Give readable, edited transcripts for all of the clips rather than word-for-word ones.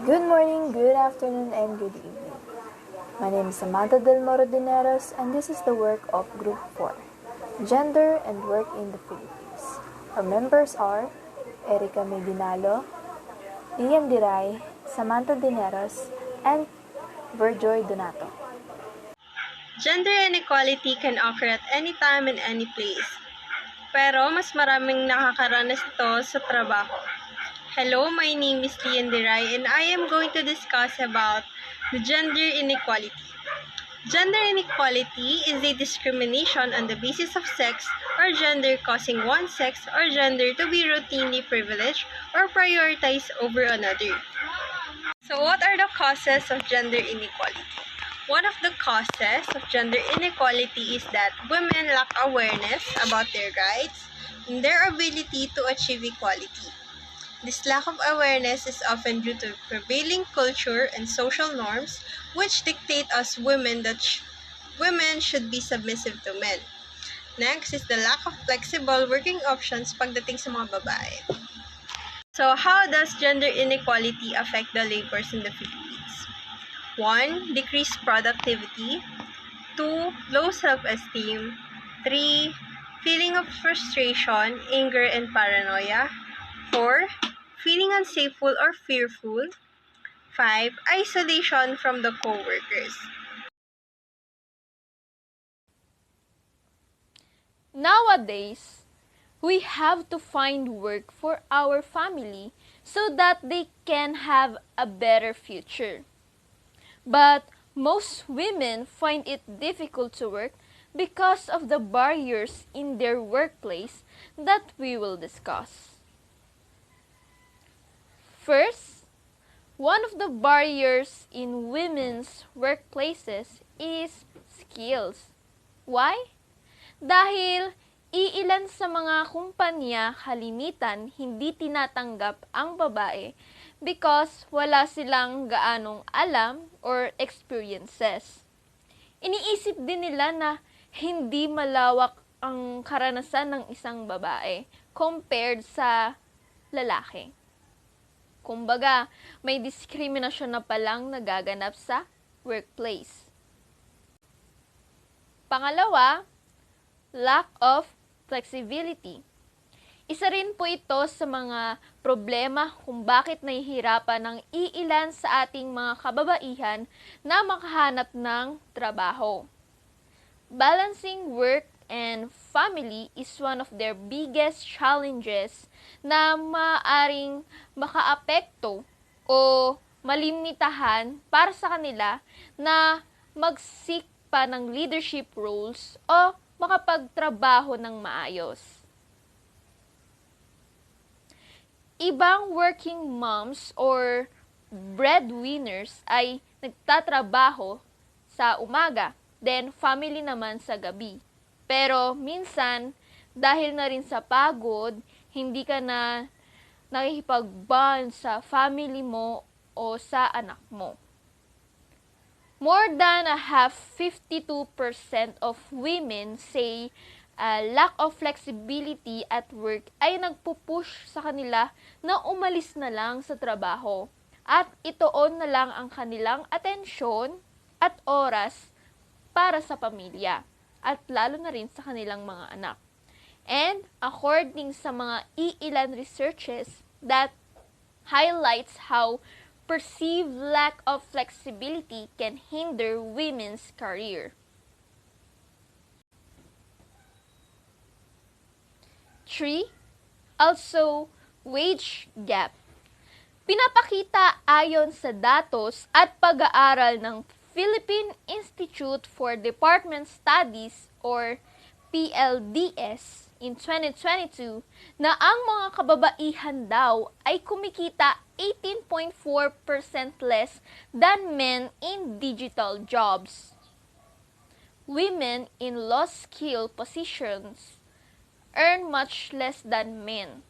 Good morning, good afternoon, and good evening. My name is Samantha Del Moro Dineros, and this is the work of Group 4, Gender and Work in the Philippines. Our members are Erica Medinalo, Ian Diray, Samantha Dineros, and Verjoy Donato. Gender inequality can occur at any time and any place. Pero mas maraming nakakaranas ito sa trabaho. Hello, my name is Lian Diray and I am going to discuss about the gender inequality. Gender inequality is a discrimination on the basis of sex or gender causing one sex or gender to be routinely privileged or prioritized over another. So what are the causes of gender inequality? One of the causes of gender inequality is that women lack awareness about their rights and their ability to achieve equality. This lack of awareness is often due to prevailing culture and social norms which dictate us women that women should be submissive to men. Next is the lack of flexible working options pagdating sa mga babae. So how does gender inequality affect the labors in the Philippines? 1. Decreased productivity. 2. Low self-esteem. 3. Feeling of frustration, anger, and paranoia. 4. Feeling unsafe or fearful. 5. Isolation from the co-workers. Nowadays, we have to find work for our family so that they can have a better future. But most women find it difficult to work because of the barriers in their workplace that we will discuss. First, one of the barriers in women's workplaces is skills. Why? Dahil iilan sa mga kumpanya kalimitan hindi tinatanggap ang babae because wala silang gaanong alam or experiences. Iniisip din nila na hindi malawak ang karanasan ng isang babae compared sa lalaki. Kumbaga, may diskriminasyon na palang nagaganap sa workplace. Pangalawa, lack of flexibility. Isa rin po ito sa mga problema kung bakit nahihirapan ng iilan sa ating mga kababaihan na makahanap ng trabaho. Balancing work and family is one of their biggest challenges na maaaring makaapekto o malimitahan para sa kanila na mag-seek pa ng leadership roles o makapagtrabaho ng maayos. Ibang working moms or breadwinners ay nagtatrabaho sa umaga, then family naman sa gabi. Pero minsan, dahil na rin sa pagod, hindi ka na nakikipag-bond sa family mo o sa anak mo. More than a half, 52% of women say lack of flexibility at work ay nagpupush sa kanila na umalis na lang sa trabaho at ituon na lang ang kanilang atensyon at oras para sa pamilya at lalo na rin sa kanilang mga anak. And according sa mga iilan researches that highlights how perceived lack of flexibility can hinder women's career. 3. Also, wage gap. Pinapakita ayon sa datos at pag-aaral ng Philippine Institute for Department Studies or PLDS in 2022 na ang mga kababaihan daw ay kumikita 18.4% less than men in digital jobs. Women in low-skill positions earn much less than men.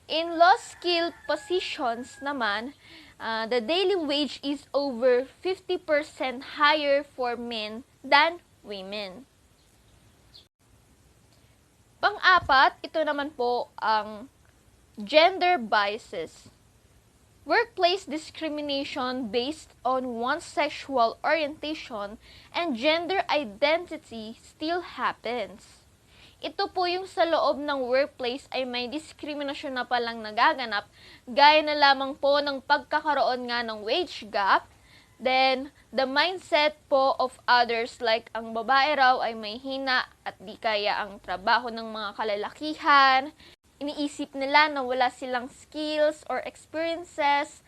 In low-skill positions naman, the daily wage is over 50% higher for men than women. Pang-apat, ito naman po ang gender biases. Workplace discrimination based on one's sexual orientation and gender identity still happens. Ito po yung sa loob ng workplace ay may diskriminasyon na palang nagaganap, gaya na lamang po ng pagkakaroon nga ng wage gap. Then, the mindset po of others like ang babae raw ay may hina at di kaya ang trabaho ng mga kalalakihan. Iniisip nila na wala silang skills or experiences,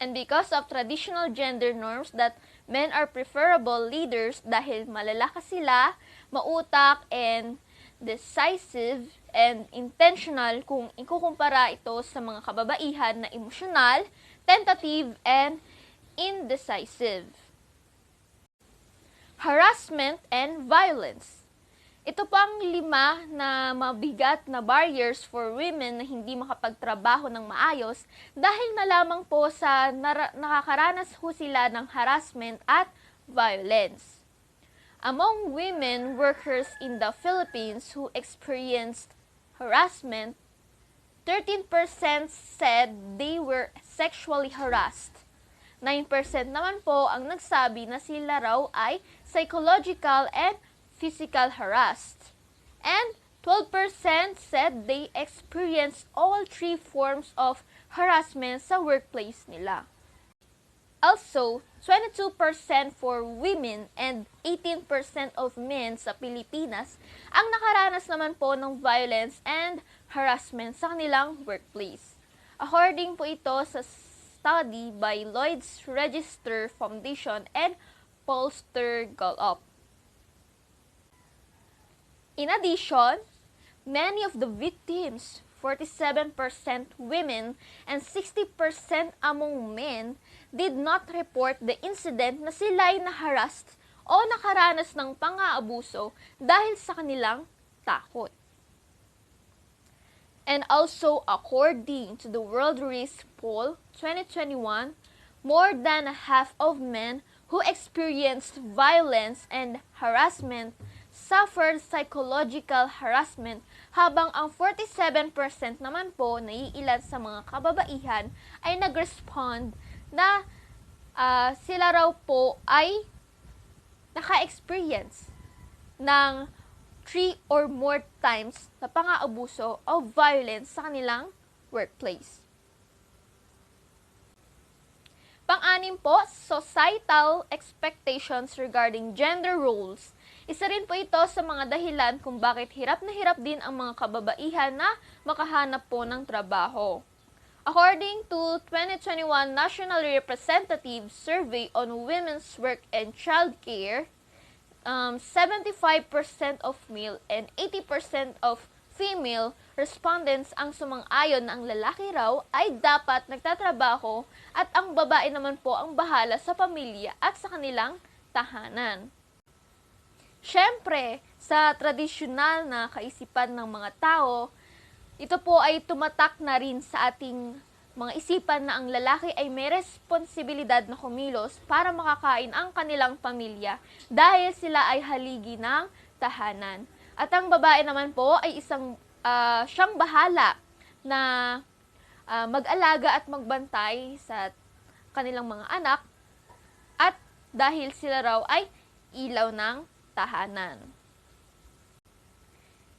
and because of traditional gender norms that men are preferable leaders dahil malalakas sila, mautak, and decisive and intentional kung ikukumpara ito sa mga kababaihan na emosyonal, tentative, and indecisive. Harassment and violence. Ito pang 5 na mabigat na barriers for women na hindi makapagtrabaho ng maayos dahil na lamang po sa nakakaranas ho sila ng harassment at violence. Among women workers in the Philippines who experienced harassment, 13% said they were sexually harassed. 9% naman po ang nagsabi na sila raw ay psychological and physical harassed. And 12% said they experienced all 3 forms of harassment sa workplace nila. Also, 22% for women and 18% of men sa Pilipinas ang nakaranas naman po ng violence and harassment sa kanilang workplace. According po ito sa study by Lloyd's Register Foundation and Pollster Gallup. In addition, many of the victims, 47% women and 60% among men, did not report the incident na sila ay na-harassed o nakaranas ng pang-aabuso dahil sa kanilang takot. And also, according to the World Risk Poll 2021, more than a half of men who experienced violence and harassment suffered psychological harassment, habang ang 47% naman po na iilan sa mga kababaihan ay nag-respond na sila raw po ay naka-experience ng 3 or more times na pang-aabuso o violence sa kanilang workplace. Pang-anim po, societal expectations regarding gender roles. Isa rin po ito sa mga dahilan kung bakit hirap na hirap din ang mga kababaihan na makahanap po ng trabaho. According to 2021 National Representative Survey on Women's Work and Childcare, 75% of male and 80% of female respondents ang sumang-ayon na ang lalaki raw ay dapat nagtatrabaho at ang babae naman po ang bahala sa pamilya at sa kanilang tahanan. Siyempre, sa tradisyonal na kaisipan ng mga tao, ito po ay tumatak na rin sa ating mga isipan na ang lalaki ay may responsibilidad na kumilos para makakain ang kanilang pamilya dahil sila ay haligi ng tahanan. At ang babae naman po ay siyang bahala na mag-alaga at magbantay sa kanilang mga anak at dahil sila raw ay ilaw ng tahanan.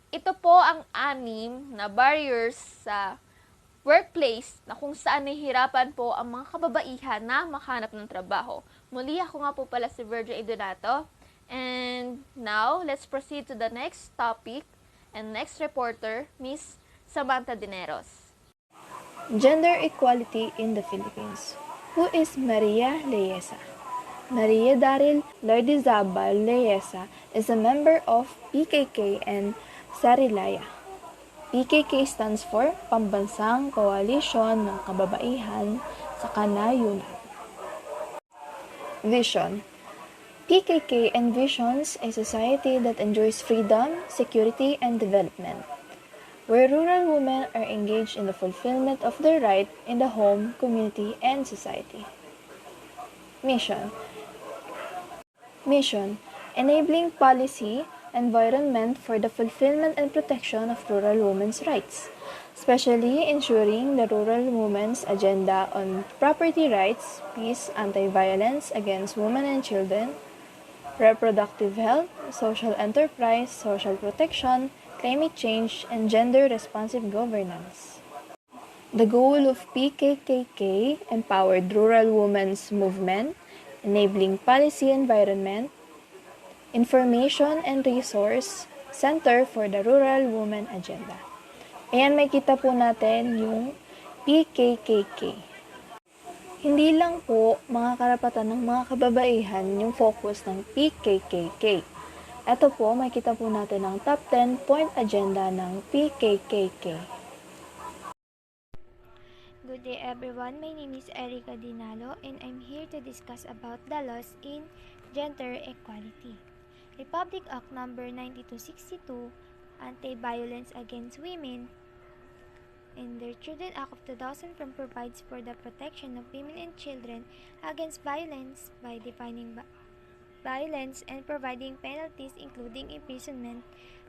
Ito po ang 6 na barriers sa workplace na kung saan nahihirapan po ang mga kababaihan na makahanap ng trabaho. Muli ako nga po pala si Virgin Idonato. And now, let's proceed to the next topic and next reporter, Miss Samantha Dineros. Gender equality in the Philippines. Who is Maria Leyesa? Maria Daril Lourdizabal Leyesa is a member of PKK and Sarilaya. PKK stands for Pambansang Koalisyon ng Kababaihan sa Kanayunan. Vision. PKK envisions a society that enjoys freedom, security, and development, where rural women are engaged in the fulfillment of their right in the home, community, and society. Mission. Enabling policy environment for the fulfillment and protection of rural women's rights. especially ensuring the rural women's agenda on property rights, peace, anti-violence against women and children, reproductive health, social enterprise, social protection, climate change, and gender-responsive governance. The goal of PKKK empowered rural women's movement, enabling policy environment, information and resource center for the Rural Women Agenda. Ayan, may kita po natin yung PKKK. Hindi lang po mga karapatan ng mga kababaihan yung focus ng PKKK. Ito po, may kita po natin ang top 10 point agenda ng PKKK. Good day everyone, my name is Erica Dinalo and I'm here to discuss about the laws in gender equality. Republic Act No. 9262, Anti-Violence Against Women, and the Children Act of 2000 provides for the protection of women and children against violence by defining violence and providing penalties including imprisonment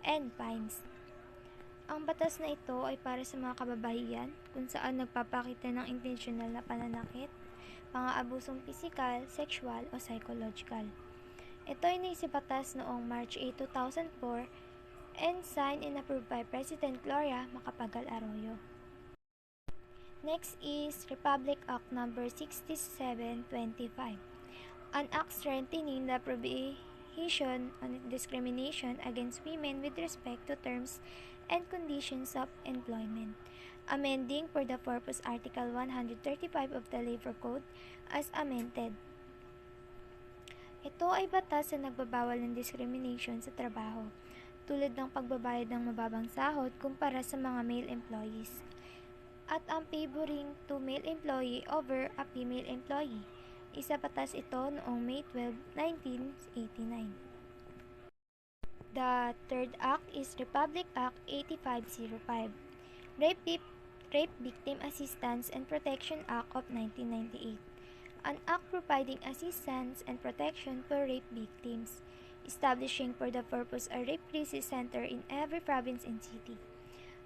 and fines. Ang batas na ito ay para sa mga kababaihan kung saan nagpapakita ng intensyonal na pananakit, pang-aabusong pisikal, sexual o psychological. Ito ay naisibatas noong March 8, 2004 and signed and approved by President Gloria Macapagal Arroyo. Next is Republic Act No. 6725, an act strengthening the prohibition on discrimination against women with respect to terms and conditions of employment, amending for the purpose Article 135 of the Labor Code as amended. Ito ay batas na nagbabawal ng discrimination sa trabaho, tulad ng pagbabayad ng mababang sahod kumpara sa mga male employees, at ang favoring to male employee over a female employee. Isa batas ito noong May 12, 1989. The third act is Republic Act 8505, Rape Victim Assistance and Protection Act of 1998. An act providing assistance and protection for rape victims, establishing for the purpose a rape crisis center in every province and city,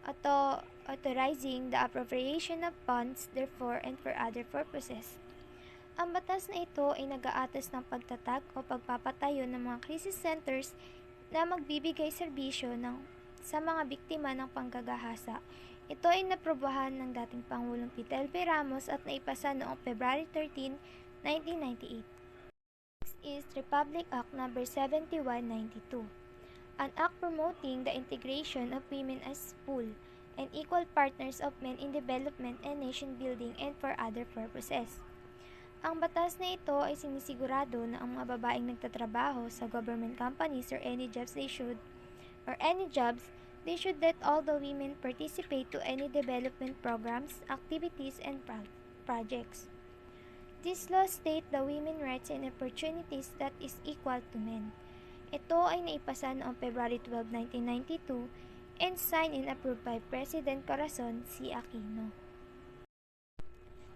authorizing the appropriation of funds therefore and for other purposes. Ang batas na ito ay nag-aatas ng pagtatag o pagpapatayo ng mga crisis centers na magbibigay serbisyo sa mga biktima ng panggagahasa. Ito ay naprobahan ng dating Pangulong Pitel P. Ramos at naipasa noong February 13, 1998. Next is Republic Act No. 7192, an act promoting the integration of women as full and equal partners of men in development and nation building and for other purposes. Ang batas na ito ay sinisigurado na ang mga babaeng nagtatrabaho sa government companies or any jobs they should let all the women participate to any development programs, activities, and projects. This law state the women rights and opportunities that is equal to men. Ito ay naipasa noong February 12, 1992 and signed and approved by President Corazon C. Aquino.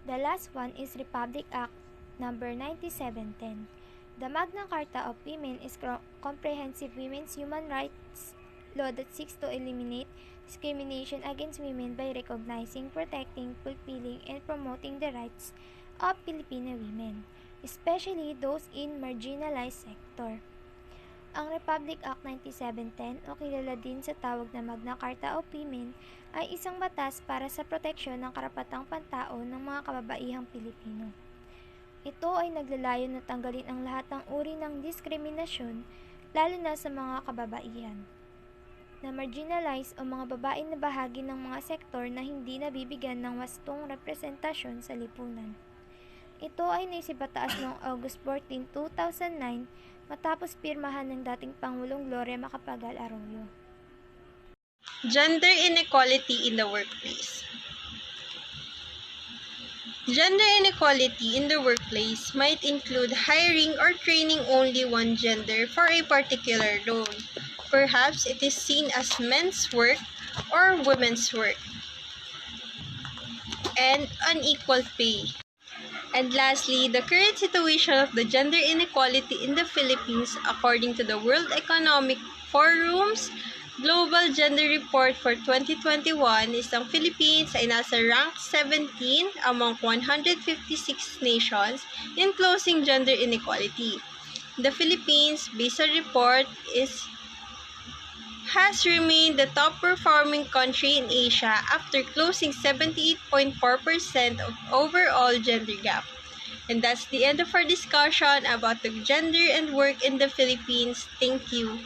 The last one is Republic Act No. 9710. The Magna Carta of Women is comprehensive women's human rights law that seeks to eliminate discrimination against women by recognizing, protecting, fulfilling, and promoting the rights of Filipino women, especially those in marginalized sector. Ang Republic Act 9710 o kilala din sa tawag na Magna Carta of Women ay isang batas para sa proteksyon ng karapatang pantao ng mga kababaihang Pilipino. Ito ay naglalayon na tanggalin ang lahat ng uri ng diskriminasyon, lalo na sa mga kababaihan na marginalized o mga babae na bahagi ng mga sektor na hindi nabibigyan ng wastong representasyon sa lipunan. Ito ay naisibataas noong August 14, 2009 matapos pirmahan ng dating Pangulong Gloria Macapagal Arroyo. Gender inequality in the workplace. Gender inequality in the workplace might include hiring or training only one gender for a particular role. Perhaps it is seen as men's work or women's work, and unequal pay. And lastly, the current situation of the gender inequality in the Philippines according to the World Economic Forum's Global Gender Report for 2021, isang Philippines ay nasa rank 17 among 156 nations in closing gender inequality. The Philippines, based on report, has remained the top-performing country in Asia after closing 78.4% of overall gender gap. And that's the end of our discussion about the gender and work in the Philippines. Thank you.